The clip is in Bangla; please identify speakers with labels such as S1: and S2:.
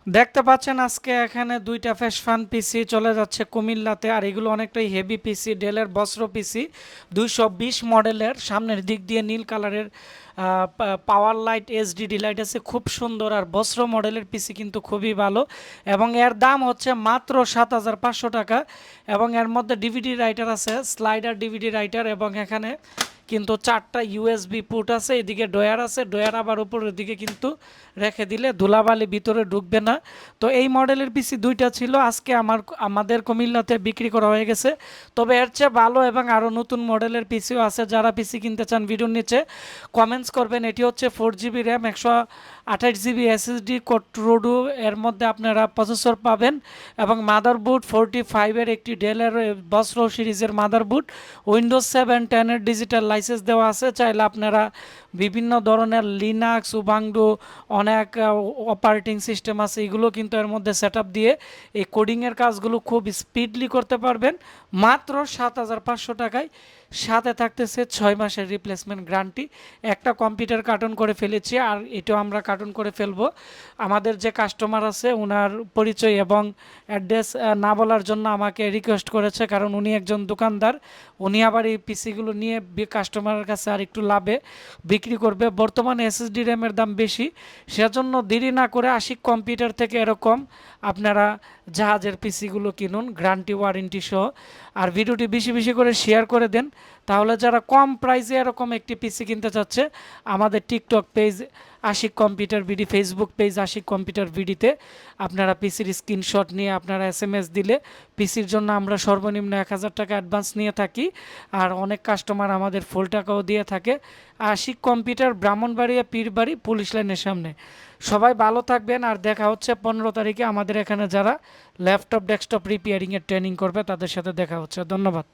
S1: দেখতে পাচ্ছেন আজকে এখানে দুইটা ফ্যাশন পিসি চলে যাচ্ছে কুমিল্লাতে, আর এগুলো অনেকটাই হেভি পিসি, ডেলের বস্ত্র পিসি 220 মডেলের, সামনের দিক দিয়ে নীল কালারের পাওয়ার লাইট এসডিডি লাইট আছে, খুব সুন্দর। আর বস্ত্র মডেলের পিসি কিন্তু খুবই ভালো, এবং এর দাম হচ্ছে মাত্র 7,500 টাকা। এবং এর মধ্যে ডিভিডি রাইটার আছে, স্লাইডার ডিভিডি রাইটার, এবং এখানে কিন্তু 4টা ইউএসবি পুট আছে, এদিকে ডয়ার আছে, ডয়ার আবার উপরের দিকে কিন্তু রেখে দিলে ধুলাবালি ভিতরে ঢুকবে না। তো এই মডেলের পিসি দুইটা ছিল, আজকে আমাদের কুমিল্লাতে বিক্রি করা হয়ে গেছে। তবে এর চেয়ে ভালো এবং আরও নতুন মডেলের পিসিও আছে, যারা পিসি কিনতে চান ভিডিওর নিচে কমেন্টস করবেন। এটি হচ্ছে 4 জিবি র্যাম, 128 জিবি এসএসডি কোট্রোডু, এর মধ্যে আপনারা প্রসেসর পাবেন, এবং মাদারবোর্ড 45-এর একটি ডেলের বস্ত্র সিরিজের মাদারবোর্ড, উইন্ডোজ 7-10-এর ডিজিটাল লাইসেন্স দেওয়া আছে। চাইলে আপনারা বিভিন্ন ধরনের লিনাক্স, উবান্টু, অনেক অপারেটিং সিস্টেম আছে, এগুলো কিন্তু এর মধ্যে সেট দিয়ে এই কোডিংয়ের কাজগুলো খুব স্পিডলি করতে পারবেন মাত্র 7,500 টাকায়। সাথে থাকতেছে 6 মাসের রিপ্লেসমেন্ট গ্যারান্টি। একটা কম্পিউটার কার্টন করে ফেলেছি, আর এটাও আমরা কার্টন করে ফেলবো। আমাদের যে কাস্টমার আছে ওনার পরিচয় এবং অ্যাড্রেস না বলার জন্য আমাকে রিকোয়েস্ট করেছে, কারণ উনি একজন দোকানদার, উনি আবার এই পিসিগুলো নিয়ে কাস্টমারের কাছে আর একটু লাভে বিক্রি করবে। বর্তমানে এসএসডি র্যামের দাম বেশি, সেজন্য দেরি না করে আশিক কম্পিউটার থেকে এরকম আপনারা জাহাজের পিসিগুলো কিনুন গ্যারান্টি ওয়ারেন্টি সহ। আর ভিডিওটি বেশি বেশি করে শেয়ার করে দেন, তাহলে যারা কম প্রাইসে এরকম একটি পিসি কিনতে চাচ্ছে, আমাদের TikTok page Ashik computer BD, Facebook page Ashik computer বিডিতে আপনারা পিসির স্ক্রিনশট নিয়ে আপনারা এসএমএস দিলে পিসির জন্য আমরা সর্বনিম্ন 1,000 টাকা অ্যাডভান্স নিয়ে থাকি, আর অনেক কাস্টমার আমাদের ফুল টাকাও দিয়ে থাকে। আশিক কম্পিউটার, ব্রাহ্মণবাড়িয়া, পীরবাড়ি, পুলিশ লাইনের সামনে। সবাই ভালো থাকবেন, আর দেখা হচ্ছে 15 তারিখে আমাদের এখানে যারা ল্যাপটপ ডেস্কটপ রিপেয়ারিংয়ের ট্রেনিং করবে তাদের সাথে দেখা হচ্ছে। ধন্যবাদ।